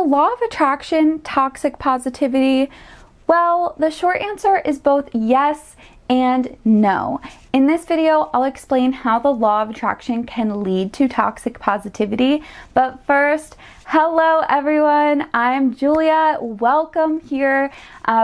the law of attraction toxic positivity? Well, the short answer is both yes and no. In this video, I'll explain how the law of attraction can lead to toxic positivity. But first, hello everyone, I'm Julia. Welcome here.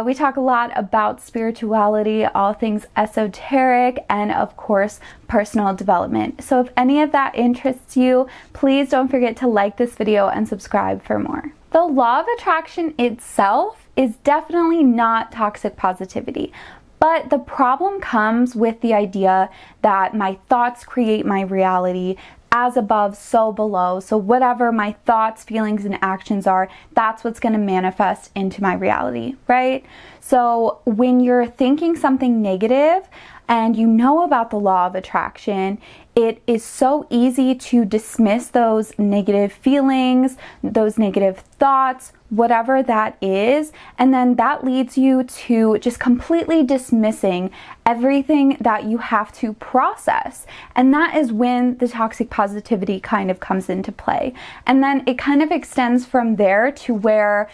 We talk a lot about spirituality, all things esoteric, and of course, personal development. So if any of that interests you, please don't forget to like this video and subscribe for more. The law of attraction itself is definitely not toxic positivity. But the problem comes with the idea that my thoughts create my reality, as above, so below. So whatever my thoughts, feelings, and actions are, that's what's going to manifest into my reality, right? So when you're thinking something negative and you know about the law of attraction, it is so easy to dismiss those negative feelings, those negative thoughts, whatever that is, and then that leads you to just completely dismissing everything that you have to process. And that is when the toxic positivity kind of comes into play. And then it kind of extends from there to where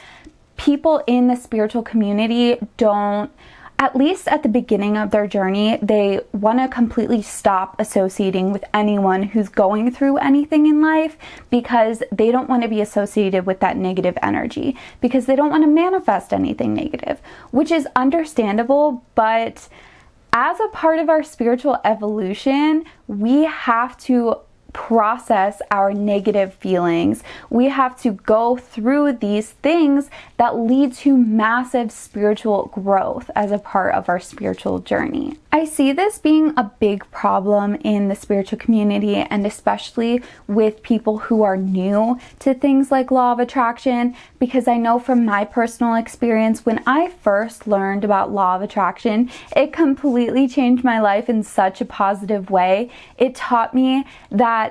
people in the spiritual community don't, at least at the beginning of their journey, they want to completely stop associating with anyone who's going through anything in life because they don't want to be associated with that negative energy, because they don't want to manifest anything negative, which is understandable. But as a part of our spiritual evolution, we have to process our negative feelings. We have to go through these things that lead to massive spiritual growth as a part of our spiritual journey. I see this being a big problem in the spiritual community, and especially with people who are new to things like law of attraction, because I know from my personal experience, when I first learned about law of attraction, it completely changed my life in such a positive way. It taught me that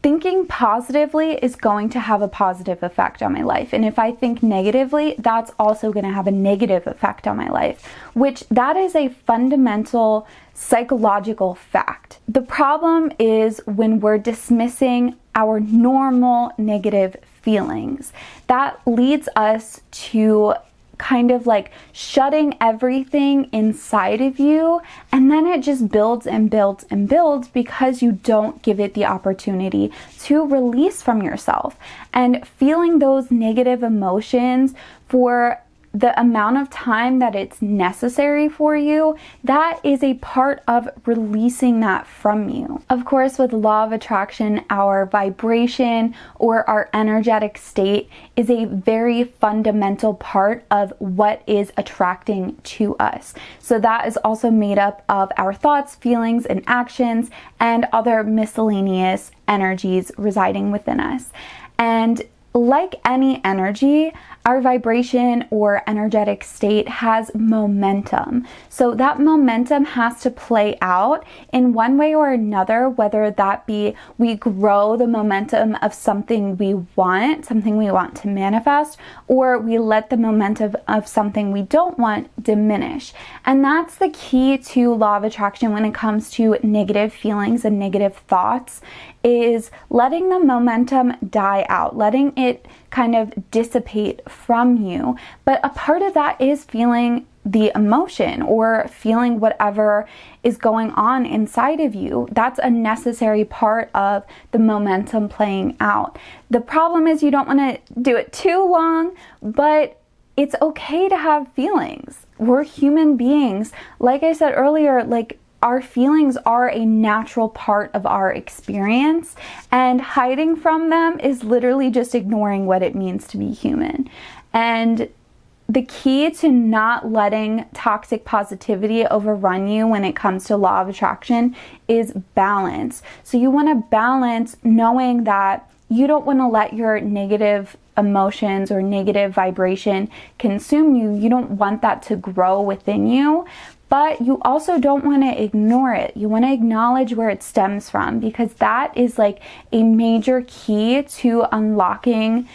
thinking positively is going to have a positive effect on my life. And if I think negatively, that's also going to have a negative effect on my life, which that is a fundamental psychological fact. The problem is when we're dismissing our normal negative feelings. That leads us to kind of like shutting everything inside of you, and then it just builds and builds and builds because you don't give it the opportunity to release from yourself. And feeling those negative emotions for the amount of time that it's necessary for you, that is a part of releasing that from you. Of course, with law of attraction, our vibration or our energetic state is a very fundamental part of what is attracting to us. So that is also made up of our thoughts, feelings, and actions, and other miscellaneous energies residing within us. And like any energy, our vibration or energetic state has momentum. So that momentum has to play out in one way or another, whether that be we grow the momentum of something we want to manifest, or we let the momentum of something we don't want diminish. And that's the key to law of attraction when it comes to negative feelings and negative thoughts, is letting the momentum die out, letting it kind of dissipate from you. But a part of that is feeling the emotion or feeling whatever is going on inside of you. That's a necessary part of the momentum playing out. The problem is you don't want to do it too long, but it's okay to have feelings. We're human beings. Like I said earlier, our feelings are a natural part of our experience, and hiding from them is literally just ignoring what it means to be human. And the key to not letting toxic positivity overrun you when it comes to law of attraction is balance. So you want to balance knowing that you don't want to let your negative emotions or negative vibration consume you. You don't want that to grow within you. But you also don't want to ignore it. You want to acknowledge where it stems from, because that is like a major key to unlocking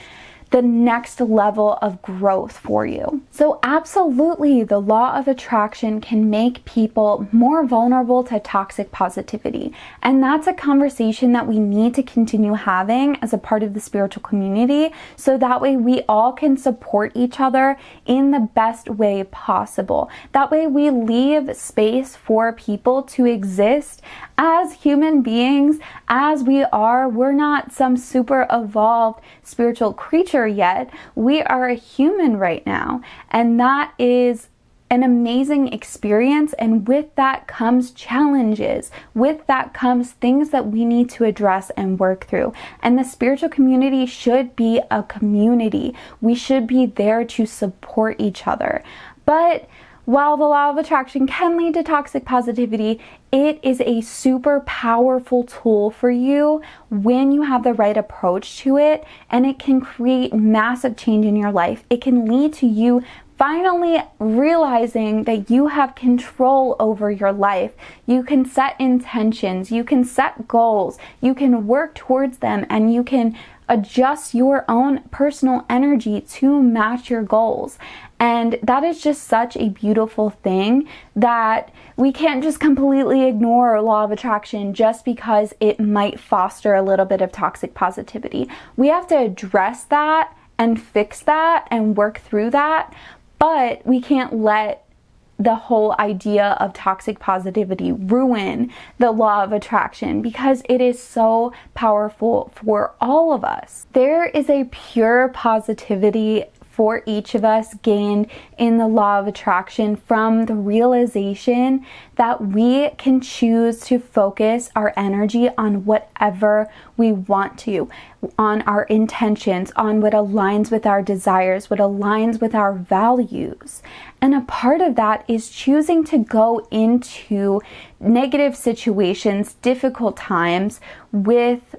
the next level of growth for you. So absolutely, the law of attraction can make people more vulnerable to toxic positivity. And that's a conversation that we need to continue having as a part of the spiritual community, so that way we all can support each other in the best way possible. That way we leave space for people to exist as human beings, as we are. We're not some super evolved spiritual creature yet. We are a human right now, and that is an amazing experience, and with that comes challenges. With that comes things that we need to address and work through. And the spiritual community should be a community. We should be there to support each other. But while the law of attraction can lead to toxic positivity, it is a super powerful tool for you when you have the right approach to it, and it can create massive change in your life. It can lead to you finally realizing that you have control over your life. You can set intentions, you can set goals, you can work towards them, and you can adjust your own personal energy to match your goals. And that is just such a beautiful thing that we can't just completely ignore law of attraction just because it might foster a little bit of toxic positivity. We have to address that and fix that and work through that, but we can't let the whole idea of toxic positivity ruin the law of attraction, because it is so powerful for all of us. There is a pure positivity for each of us gained in the law of attraction from the realization that we can choose to focus our energy on whatever we want to, on our intentions, on what aligns with our desires, what aligns with our values. And a part of that is choosing to go into negative situations, difficult times, with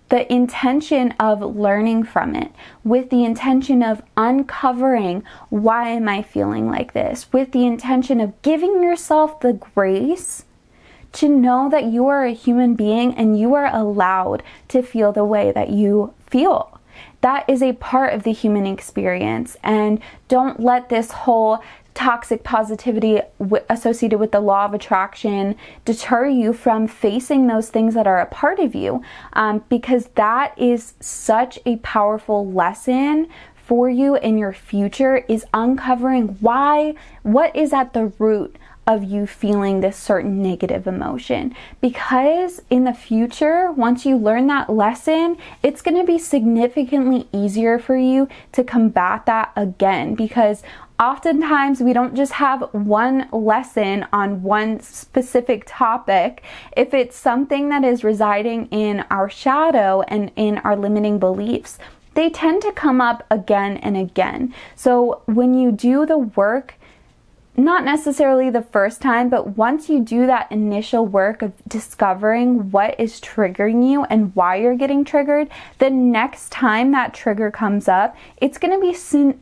the intention of learning from it, with the intention of uncovering why am I feeling like this, with the intention of giving yourself the grace to know that you are a human being and you are allowed to feel the way that you feel. That is a part of the human experience, and don't let this whole toxic positivity associated with the law of attraction deter you from facing those things that are a part of you, because that is such a powerful lesson for you in your future, is uncovering what is at the root of you feeling this certain negative emotion. Because in the future, once you learn that lesson, it's going to be significantly easier for you to combat that again, because oftentimes we don't just have one lesson on one specific topic. If it's something that is residing in our shadow and in our limiting beliefs, they tend to come up again and again. So when you do the work, not necessarily the first time, but once you do that initial work of discovering what is triggering you and why you're getting triggered, the next time that trigger comes up, it's going to be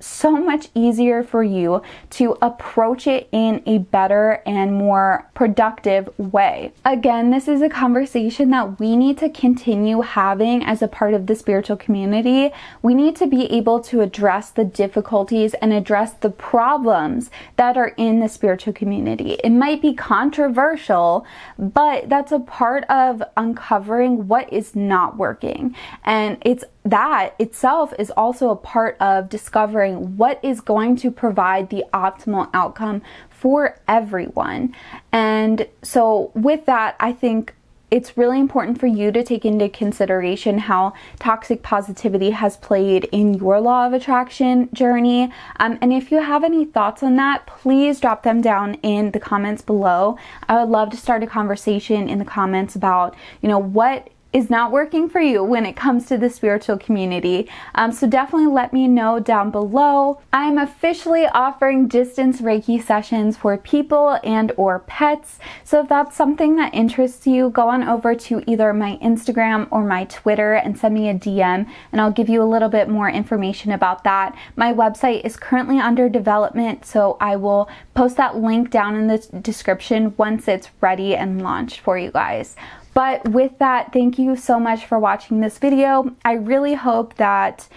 so much easier for you to approach it in a better and more productive way. Again, this is a conversation that we need to continue having as a part of the spiritual community. We need to be able to address the difficulties and address the problems that are in the spiritual community. It might be controversial, but that's a part of uncovering what is not working. And that itself is also a part of discovering what is going to provide the optimal outcome for everyone. And so with that, I think it's really important for you to take into consideration how toxic positivity has played in your law of attraction journey. And if you have any thoughts on that, please drop them down in the comments below. I would love to start a conversation in the comments about, what is not working for you when it comes to the spiritual community. So definitely let me know down below. I'm officially offering distance Reiki sessions for people and or pets. So if that's something that interests you, go on over to either my Instagram or my Twitter and send me a DM, and I'll give you a little bit more information about that. My website is currently under development, so I will post that link down in the description once it's ready and launched for you guys. But with that, thank you so much for watching this video. I really hope that,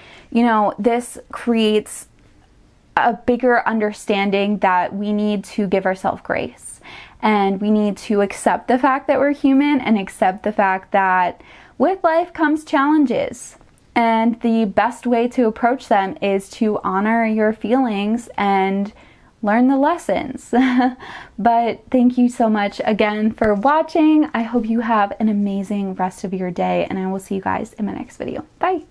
this creates a bigger understanding that we need to give ourselves grace, and we need to accept the fact that we're human and accept the fact that with life comes challenges. And the best way to approach them is to honor your feelings and learn the lessons. But thank you so much again for watching. I hope you have an amazing rest of your day, and I will see you guys in my next video. Bye.